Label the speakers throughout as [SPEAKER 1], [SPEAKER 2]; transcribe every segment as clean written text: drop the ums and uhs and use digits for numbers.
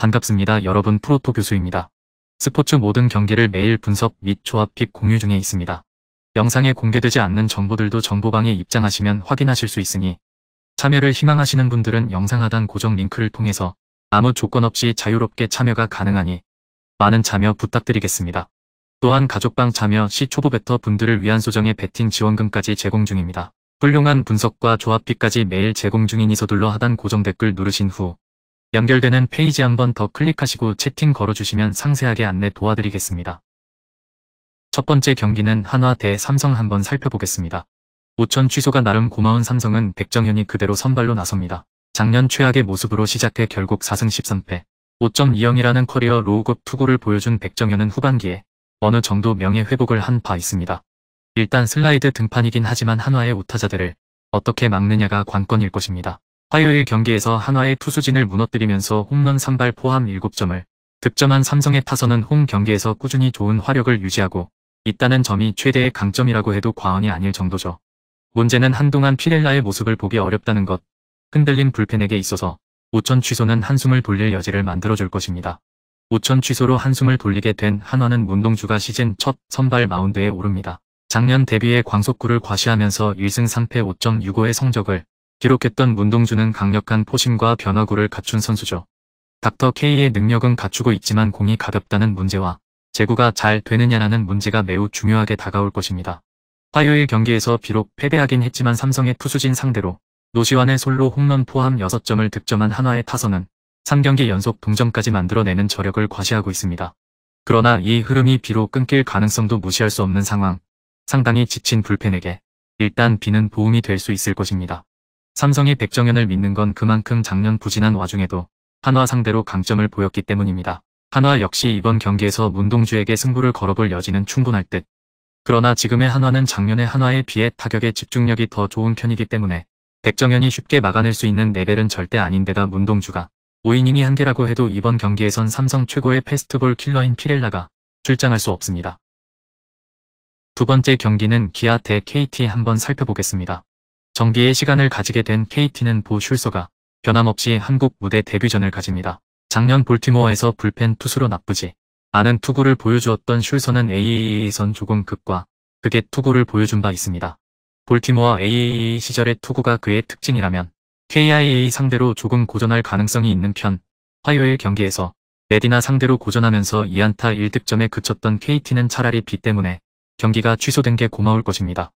[SPEAKER 1] 반갑습니다. 여러분, 프로토 교수입니다. 스포츠 모든 경기를 매일 분석 및 조합픽 공유 중에 있습니다. 영상에 공개되지 않는 정보들도 정보방에 입장하시면 확인하실 수 있으니 참여를 희망하시는 분들은 영상 하단 고정 링크를 통해서 아무 조건 없이 자유롭게 참여가 가능하니 많은 참여 부탁드리겠습니다. 또한 가족방 참여 시 초보 베터 분들을 위한 소정의 베팅 지원금까지 제공 중입니다. 훌륭한 분석과 조합픽까지 매일 제공 중이니 서둘러 하단 고정 댓글 누르신 후 연결되는 페이지 한번 더 클릭하시고 채팅 걸어주시면 상세하게 안내 도와드리겠습니다. 첫 번째 경기는 한화 대 삼성 한번 살펴보겠습니다. 5천 취소가 나름 고마운 삼성은 백정현이 그대로 선발로 나섭니다. 작년 최악의 모습으로 시작해 결국 4승 13패 5.20이라는 커리어 로우급 투구를 보여준 백정현은 후반기에 어느 정도 명예회복을 한 바 있습니다. 일단 슬라이드 등판이긴 하지만 한화의 우타자들을 어떻게 막느냐가 관건일 것입니다. 화요일 경기에서 한화의 투수진을 무너뜨리면서 홈런 3발 포함 7점을 득점한 삼성의 타선은 홈 경기에서 꾸준히 좋은 화력을 유지하고 있다는 점이 최대의 강점이라고 해도 과언이 아닐 정도죠. 문제는 한동안 피렐라의 모습을 보기 어렵다는 것, 흔들린 불펜에게 있어서 5천 취소는 한숨을 돌릴 여지를 만들어줄 것입니다. 5천 취소로 한숨을 돌리게 된 한화는 문동주가 시즌 첫 선발 마운드에 오릅니다. 작년 데뷔에 광속구를 과시하면서 1승 3패 5.65의 성적을 기록했던 문동주는 강력한 포심과 변화구를 갖춘 선수죠. 닥터 K의 능력은 갖추고 있지만 공이 가볍다는 문제와 제구가 잘 되느냐라는 문제가 매우 중요하게 다가올 것입니다. 화요일 경기에서 비록 패배하긴 했지만 삼성의 투수진 상대로 노시환의 솔로 홈런 포함 6점을 득점한 한화의 타선은 3경기 연속 동점까지 만들어내는 저력을 과시하고 있습니다. 그러나 이 흐름이 비록 끊길 가능성도 무시할 수 없는 상황, 상당히 지친 불펜에게 일단 비는 도움이 될 수 있을 것입니다. 삼성이 백정현을 믿는 건 그만큼 작년 부진한 와중에도 한화 상대로 강점을 보였기 때문입니다. 한화 역시 이번 경기에서 문동주에게 승부를 걸어볼 여지는 충분할 듯. 그러나 지금의 한화는 작년의 한화에 비해 타격의 집중력이 더 좋은 편이기 때문에 백정현이 쉽게 막아낼 수 있는 레벨은 절대 아닌데다 문동주가 5이닝이 한계라고 해도 이번 경기에선 삼성 최고의 패스트볼 킬러인 피렐라가 출장할 수 없습니다. 두 번째 경기는 기아 대 KT 한번 살펴보겠습니다. 정비의 시간을 가지게 된 KT는 보 슐서가 변함없이 한국 무대 데뷔전을 가집니다. 작년 볼티모어에서 불펜 투수로 나쁘지 않은 투구를 보여주었던 슐서는 AAA에선 조금 극과 극의 투구를 보여준 바 있습니다. 볼티모어 AAA 시절의 투구가 그의 특징이라면 KIA 상대로 조금 고전할 가능성이 있는 편, 화요일 경기에서 레디나 상대로 고전하면서 2안타 1득점에 그쳤던 KT는 차라리 비 때문에 경기가 취소된 게 고마울 것입니다.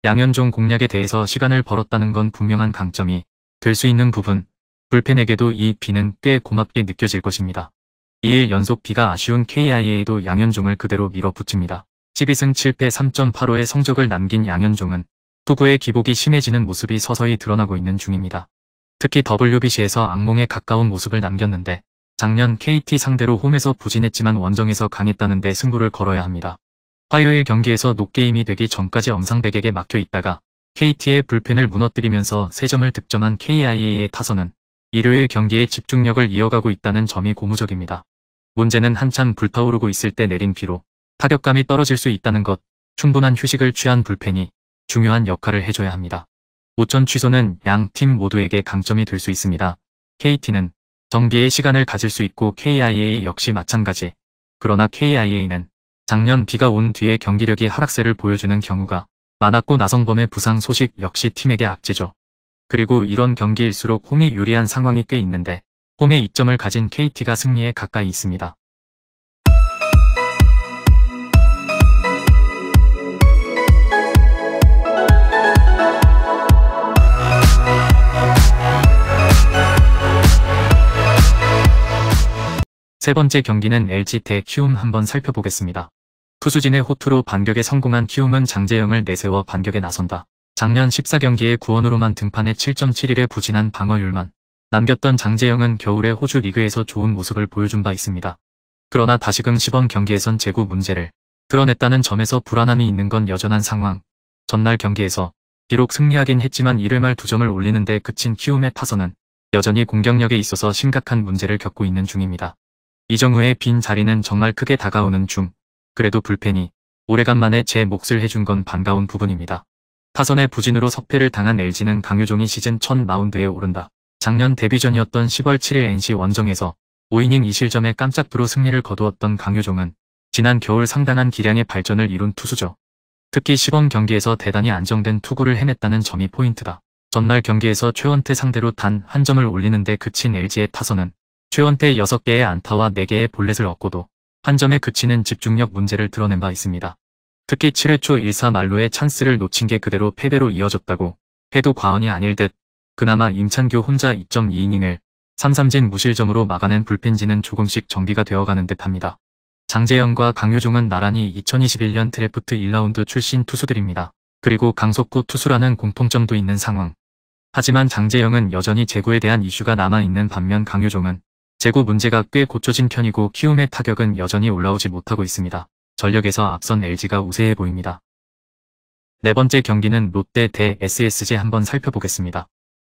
[SPEAKER 1] 양현종 공략에 대해서 시간을 벌었다는 건 분명한 강점이 될 수 있는 부분, 불펜에게도 이 비는 꽤 고맙게 느껴질 것입니다. 2일 연속 비가 아쉬운 KIA에도 양현종을 그대로 밀어붙입니다. 12승 7패 3.85의 성적을 남긴 양현종은 투구의 기복이 심해지는 모습이 서서히 드러나고 있는 중입니다. 특히 WBC에서 악몽에 가까운 모습을 남겼는데 작년 KT 상대로 홈에서 부진했지만 원정에서 강했다는데 승부를 걸어야 합니다. 화요일 경기에서 노게임이 되기 전까지 엄상백에게 막혀 있다가 KT의 불펜을 무너뜨리면서 3점을 득점한 KIA의 타선은 일요일 경기에 집중력을 이어가고 있다는 점이 고무적입니다. 문제는 한참 불타오르고 있을 때 내린 비로 타격감이 떨어질 수 있다는 것, 충분한 휴식을 취한 불펜이 중요한 역할을 해줘야 합니다. 5천 취소는 양 팀 모두에게 강점이 될 수 있습니다. KT는 정비의 시간을 가질 수 있고 KIA 역시 마찬가지. 그러나 KIA는 작년 비가 온 뒤에 경기력이 하락세를 보여주는 경우가 많았고 나성범의 부상 소식 역시 팀에게 악재죠. 그리고 이런 경기일수록 홈이 유리한 상황이 꽤 있는데 홈에 이점을 가진 KT가 승리에 가까이 있습니다. 세 번째 경기는 LG 대 키움 한번 살펴보겠습니다. 투수진의 호투로 반격에 성공한 키움은 장재영을 내세워 반격에 나선다. 작년 14경기에 9원으로만 등판해 7.71의 부진한 방어율만 남겼던 장재영은 겨울에 호주 리그에서 좋은 모습을 보여준 바 있습니다. 그러나 다시금 시범 경기에선 제구 문제를 드러냈다는 점에서 불안함이 있는 건 여전한 상황. 전날 경기에서 비록 승리하긴 했지만 1회 말 2점을 올리는데 그친 키움의 타선은 여전히 공격력에 있어서 심각한 문제를 겪고 있는 중입니다. 이정우의 빈 자리는 정말 크게 다가오는 중, 그래도 불펜이 오래간만에 제 몫을 해준 건 반가운 부분입니다. 타선의 부진으로 석패를 당한 LG는 강효종이 시즌 첫 마운드에 오른다. 작년 데뷔전이었던 10월 7일 NC 원정에서 5이닝 2실점에 깜짝으로 승리를 거두었던 강효종은 지난 겨울 상당한 기량의 발전을 이룬 투수죠. 특히 시범 경기에서 대단히 안정된 투구를 해냈다는 점이 포인트다. 전날 경기에서 최원태 상대로 단 한 점을 올리는데 그친 LG의 타선은 최원태 6개의 안타와 4개의 볼넷을 얻고도 한 점에 그치는 집중력 문제를 드러낸 바 있습니다. 특히 7회 초 1사 말로의 찬스를 놓친 게 그대로 패배로 이어졌다고 해도 과언이 아닐 듯 그나마 임찬규 혼자 2.2이닝을 3삼진 무실점으로 막아낸 불펜진은 조금씩 정비가 되어가는 듯합니다. 장재영과 강효종은 나란히 2021년 드래프트 1라운드 출신 투수들입니다. 그리고 강속구 투수라는 공통점도 있는 상황. 하지만 장재영은 여전히 제구에 대한 이슈가 남아있는 반면 강효종은 제구 문제가 꽤 고쳐진 편이고 키움의 타격은 여전히 올라오지 못하고 있습니다. 전력에서 앞선 LG가 우세해 보입니다. 네 번째 경기는 롯데 대 SSG 한번 살펴보겠습니다.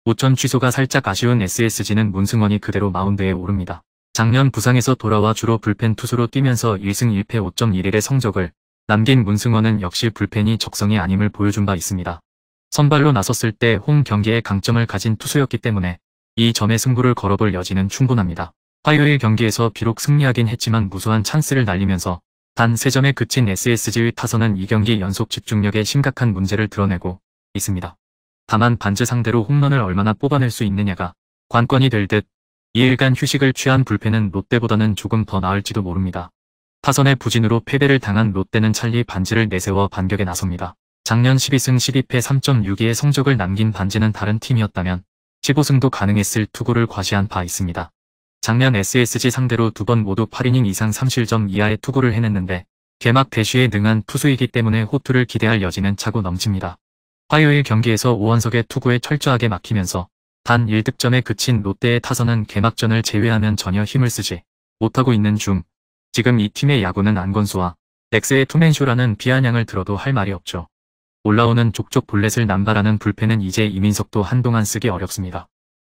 [SPEAKER 1] 우천 취소가 살짝 아쉬운 SSG는 문승원이 그대로 마운드에 오릅니다. 작년 부상에서 돌아와 주로 불펜 투수로 뛰면서 1승 1패 5.11의 성적을 남긴 문승원은 역시 불펜이 적성이 아님을 보여준 바 있습니다. 선발로 나섰을 때 홈 경기에 강점을 가진 투수였기 때문에 이 점에 승부를 걸어볼 여지는 충분합니다. 화요일 경기에서 비록 승리하긴 했지만 무수한 찬스를 날리면서 단 3점에 그친 SSG의 타선은 이 경기 연속 집중력에 심각한 문제를 드러내고 있습니다. 다만 반즈 상대로 홈런을 얼마나 뽑아낼 수 있느냐가 관건이 될 듯 2일간 휴식을 취한 불펜은 롯데보다는 조금 더 나을지도 모릅니다. 타선의 부진으로 패배를 당한 롯데는 찰리 반즈를 내세워 반격에 나섭니다. 작년 12승 12패 3.62의 성적을 남긴 반즈는 다른 팀이었다면 15승도 가능했을 투구를 과시한 바 있습니다. 작년 SSG 상대로 2번 모두 8이닝 이상 3실점 이하의 투구를 해냈는데 개막 대쉬에 능한 투수이기 때문에 호투를 기대할 여지는 차고 넘칩니다. 화요일 경기에서 오원석의 투구에 철저하게 막히면서 단 1득점에 그친 롯데의 타선은 개막전을 제외하면 전혀 힘을 쓰지 못하고 있는 중 지금 이 팀의 야구는 안건수와 렉스의 투맨쇼라는 비아냥을 들어도 할 말이 없죠. 올라오는 족족 볼넷을 남발하는 불펜은 이제 이민석도 한동안 쓰기 어렵습니다.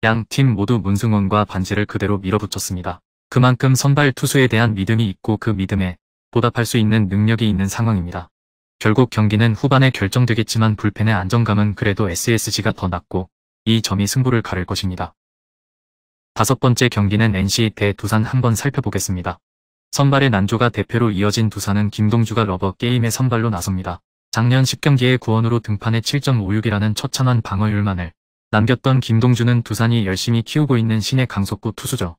[SPEAKER 1] 양 팀 모두 문승원과 반지를 그대로 밀어붙였습니다. 그만큼 선발 투수에 대한 믿음이 있고 그 믿음에 보답할 수 있는 능력이 있는 상황입니다. 결국 경기는 후반에 결정되겠지만 불펜의 안정감은 그래도 SSG가 더 낮고 이 점이 승부를 가를 것입니다. 다섯 번째 경기는 NC 대 두산 한번 살펴보겠습니다. 선발의 난조가 대표로 이어진 두산은 김동주가 러버 게임에 선발로 나섭니다. 작년 10경기에 구원으로 등판해 7.56이라는 처참한 방어율만을 남겼던 김동주는 두산이 열심히 키우고 있는 신의 강속구 투수죠.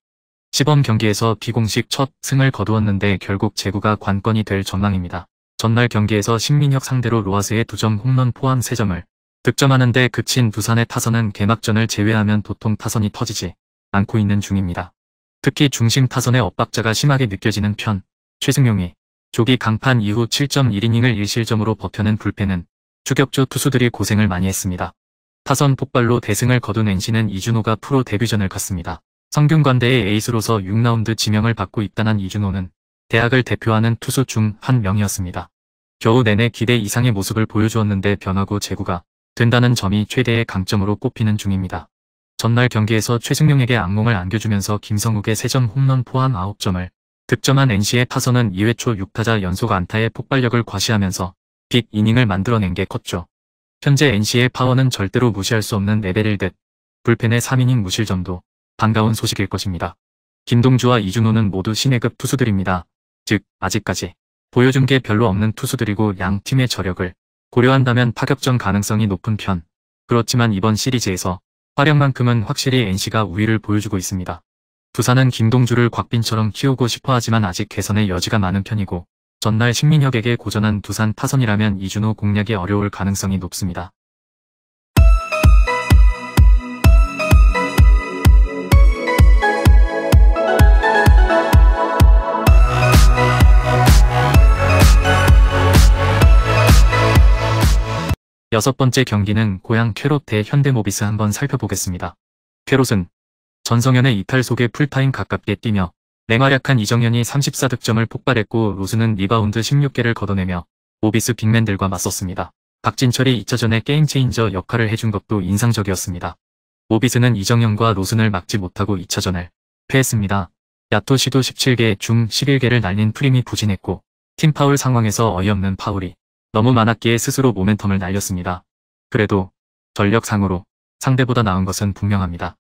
[SPEAKER 1] 시범 경기에서 비공식 첫 승을 거두었는데 결국 제구가 관건이 될 전망입니다. 전날 경기에서 신민혁 상대로 로하스의 2점 홈런 포함 3점을 득점하는데 그친 두산의 타선은 개막전을 제외하면 도통 타선이 터지지 않고 있는 중입니다. 특히 중심 타선의 엇박자가 심하게 느껴지는 편, 최승용이 조기 강판 이후 7.1이닝을 1실점으로 버텨낸 불펜은 추격조 투수들이 고생을 많이 했습니다. 타선 폭발로 대승을 거둔 NC는 이준호가 프로 데뷔전을 갔습니다. 성균관대의 에이스로서 6라운드 지명을 받고 입단한 이준호는 대학을 대표하는 투수 중 한 명이었습니다. 겨우 내내 기대 이상의 모습을 보여주었는데 변화고 제구가 된다는 점이 최대의 강점으로 꼽히는 중입니다. 전날 경기에서 최승용에게 악몽을 안겨주면서 김성욱의 3점 홈런 포함 9점을 득점한 NC의 타선은 2회 초 6타자 연속 안타의 폭발력을 과시하면서 빅 이닝을 만들어낸 게 컸죠. 현재 NC의 파워는 절대로 무시할 수 없는 레벨일 듯 불펜의 3이닝 무실점도 반가운 소식일 것입니다. 김동주와 이준호는 모두 신예급 투수들입니다. 즉 아직까지 보여준 게 별로 없는 투수들이고 양 팀의 저력을 고려한다면 타격전 가능성이 높은 편. 그렇지만 이번 시리즈에서 활약만큼은 확실히 NC가 우위를 보여주고 있습니다. 두산은 김동주를 곽빈처럼 키우고 싶어하지만 아직 개선의 여지가 많은 편이고 전날 신민혁에게 고전한 두산 타선이라면 이준호 공략이 어려울 가능성이 높습니다. 여섯 번째 경기는 고양 쾌롯 대 현대모비스 한번 살펴보겠습니다. 쾌롯은 전성현의 이탈 속에 풀타임 가깝게 뛰며 맹활약한 이정현이 34득점을 폭발했고 로스는 리바운드 16개를 걷어내며 모비스 빅맨들과 맞섰습니다. 박진철이 2차전에 게임체인저 역할을 해준 것도 인상적이었습니다. 모비스는 이정현과 로슨을 막지 못하고 2차전을 패했습니다. 야토 시도 17개 중 11개를 날린 프림이 부진했고 팀 파울 상황에서 어이없는 파울이 너무 많았기에 스스로 모멘텀을 날렸습니다. 그래도 전력상으로 상대보다 나은 것은 분명합니다.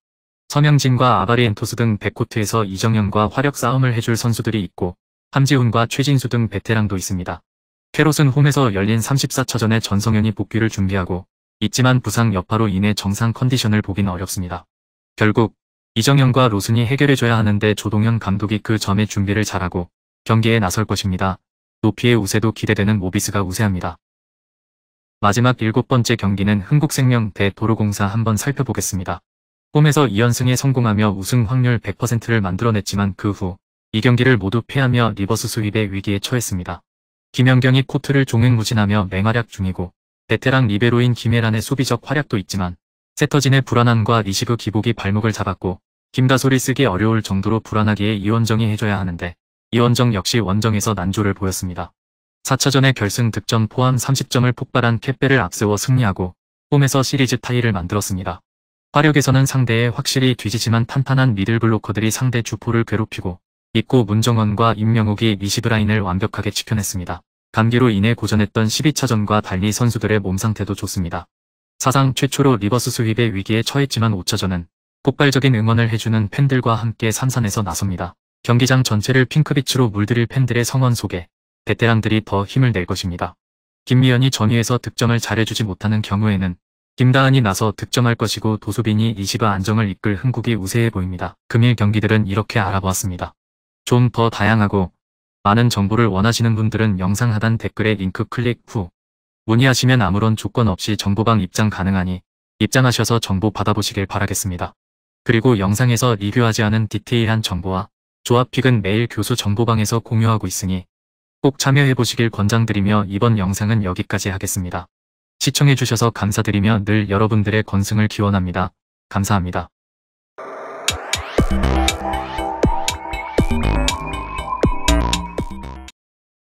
[SPEAKER 1] 서명진과 아바리엔토스 등 백코트에서 이정현과 화력 싸움을 해줄 선수들이 있고 함지훈과 최진수 등 베테랑도 있습니다. 캐롯은 홈에서 열린 34차전에 전성현이 복귀를 준비하고 있지만 부상 여파로 인해 정상 컨디션을 보기는 어렵습니다. 결국 이정현과 로슨이 해결해줘야 하는데 조동현 감독이 그 점의 준비를 잘하고 경기에 나설 것입니다. 높이의 우세도 기대되는 모비스가 우세합니다. 마지막 7번째 경기는 흥국생명 대 도로공사 한번 살펴보겠습니다. 홈에서 2연승에 성공하며 우승 확률 100%를 만들어냈지만 그 후 이 경기를 모두 패하며 리버스 수입의 위기에 처했습니다. 김연경이 코트를 종횡무진하며 맹활약 중이고 베테랑 리베로인 김혜란의 수비적 활약도 있지만 세터진의 불안함과 리시브 기복이 발목을 잡았고 김다솔이 쓰기 어려울 정도로 불안하기에 이원정이 해줘야 하는데 이원정 역시 원정에서 난조를 보였습니다. 4차전의 결승 득점 포함 30점을 폭발한 캣벨을 앞세워 승리하고 홈에서 시리즈 타이를 만들었습니다. 화력에서는 상대에 확실히 뒤지지만 탄탄한 미들블로커들이 상대 주포를 괴롭히고 입고 문정원과 임명욱이 리시브 라인을 완벽하게 지켜냈습니다. 감기로 인해 고전했던 12차전과 달리 선수들의 몸 상태도 좋습니다. 사상 최초로 리버스 수입의 위기에 처했지만 5차전은 폭발적인 응원을 해주는 팬들과 함께 삼산에서 나섭니다. 경기장 전체를 핑크빛으로 물들일 팬들의 성원 속에 베테랑들이 더 힘을 낼 것입니다. 김미연이 전위에서 득점을 잘해주지 못하는 경우에는 김다은이 나서 득점할 것이고 도수빈이 리시브 안정을 이끌 흥국이 우세해 보입니다. 금일 경기들은 이렇게 알아보았습니다. 좀 더 다양하고 많은 정보를 원하시는 분들은 영상 하단 댓글에 링크 클릭 후 문의하시면 아무런 조건 없이 정보방 입장 가능하니 입장하셔서 정보 받아보시길 바라겠습니다. 그리고 영상에서 리뷰하지 않은 디테일한 정보와 조합픽은 매일 교수 정보방에서 공유하고 있으니 꼭 참여해보시길 권장드리며 이번 영상은 여기까지 하겠습니다. 시청해주셔서 감사드리며 늘 여러분들의 건승을 기원합니다. 감사합니다.